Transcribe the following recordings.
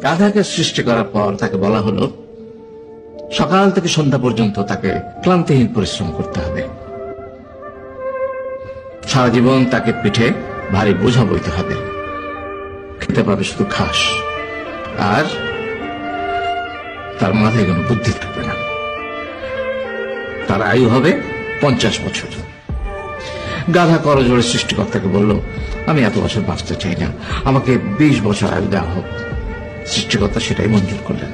গাধাকে সৃষ্টি করার পর তাকে বলা হলো সকাল থেকে সন্ধ্যা পর্যন্ত তাকে ক্লান্তিহীন পরিশ্রম করতে হবে। সারা জীবন তাকে পিঠে ভারী বোঝা বইতে হবে, খেতে পাবে শুধু ঘাস, আর তার মাথায় কোনো বুদ্ধি থাকবে না। তার আয়ু হবে 50 বছর। গাধা করজোড়ে সৃষ্টিকর্তাকে বলল, আমি এত বছর বাঁচতে চাই না, আমাকে 20 বছর আয়ু দেওয়া হোক। সৃষ্টিকর্তা সেটাই মঞ্জুর করলেন।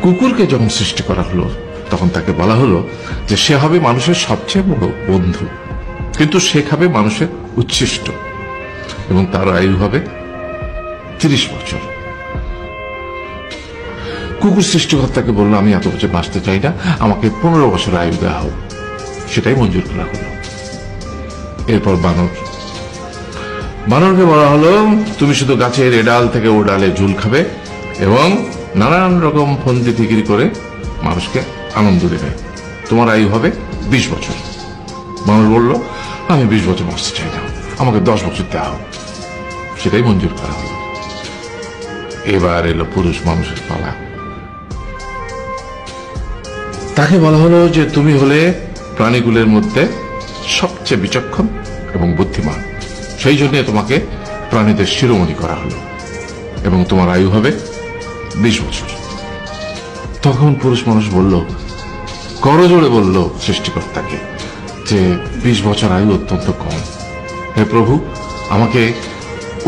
কুকুরকে যখন সৃষ্টি করা হলো তখন তাকে বলা হলো যে সে হবে মানুষের সবচেয়ে বড় বন্ধু, কিন্তু সে খাবে মানুষের উচ্ছিষ্ট, এবং তার আয়ু হবে 30 বছর। কুকুর সৃষ্টিকর্তাকে বলল, আমি এত বছর বাঁচতে চাই না, আমাকে 15 বছর আয়ু দেওয়া হোক। সেটাই মঞ্জুর করা হলো। এরপর বানরকে বলা হলো, তুমি শুধু গাছের এ ডাল থেকে ও ডালে ঝুল খাবে এবং নানান রকম ফন্দি ফিকিরি করে মানুষকে আনন্দ দেবে, তোমার আয়ু হবে 20 বছর। বানর বলল, আমি 20 বছর বাঁচতে চাই না, আমাকে 10 বছর দেওয়া হোক। সেটাই মঞ্জুর করা হলো। এবার এলো পুরুষ মানুষের পালা। তাকে বলা হলো যে তুমি হলে প্রাণীগুলোর মধ্যে সবচেয়ে বিচক্ষণ এবং বুদ্ধিমান, সেই জন্য তোমাকে প্রাণীদের শিরোমণি করা হলো এবং তোমার আয়ু হবে 20 বছর। তখন পুরুষ মানুষ বলল, করজোড়ে বলল সৃষ্টিকর্তাকে যে 20 বছর আয়ু অত্যন্ত কম, হে প্রভু, আমাকে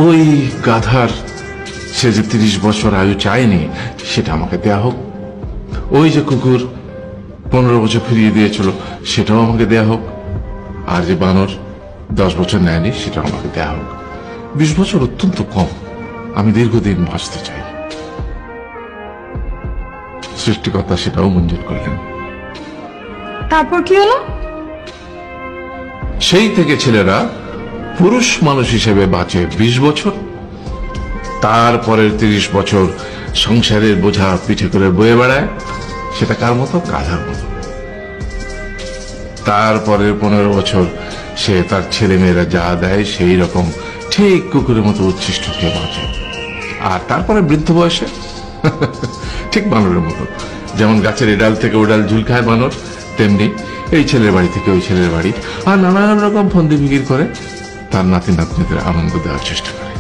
ওই গাধার সে যে 30 বছর আয়ু চায়নি সেটা আমাকে দেয়া হোক, ওই যে কুকুর 15 বছর ফিরিয়ে দিয়েছিল সেটাও আমাকে দেয়া হোক, আর যে বানর 10 বছর নেয়নি সেটাও আমাকে দেয়া হোক। 20 বছর অত্যন্ত কম, আমি দীর্ঘদিন বাঁচতে চাই। সৃষ্টিকর্তা সেটাও মঞ্জুর করলেন। তারপর কি হলো? সেই থেকে ছেলেরা পুরুষ মানুষ হিসেবে বাঁচে 20 বছর, তারপরের 30 বছর সংসারের বোঝা পিঠে করে বয়ে বেড়ায়, সেটা কার মতো? গাধার মতো। তারপরের 15 বছর সে তার ছেলে মেয়েরা যা দেয় সেই রকম ঠিক কুকুরের মতো উচ্ছিষ্ট খেয়ে বাঁচে। আর তারপরে বৃদ্ধ বয়সে ঠিক বানরের মতো, যেমন গাছের এডাল থেকে ওডাল ঝুল খায় বানর, তেমনি এই ছেলের বাড়ি থেকে ওই ছেলের বাড়ি, আর নানান রকম ফন্দি ফিকির করে তার নাতি নাতনিদের আনন্দ দেওয়ার চেষ্টা করে।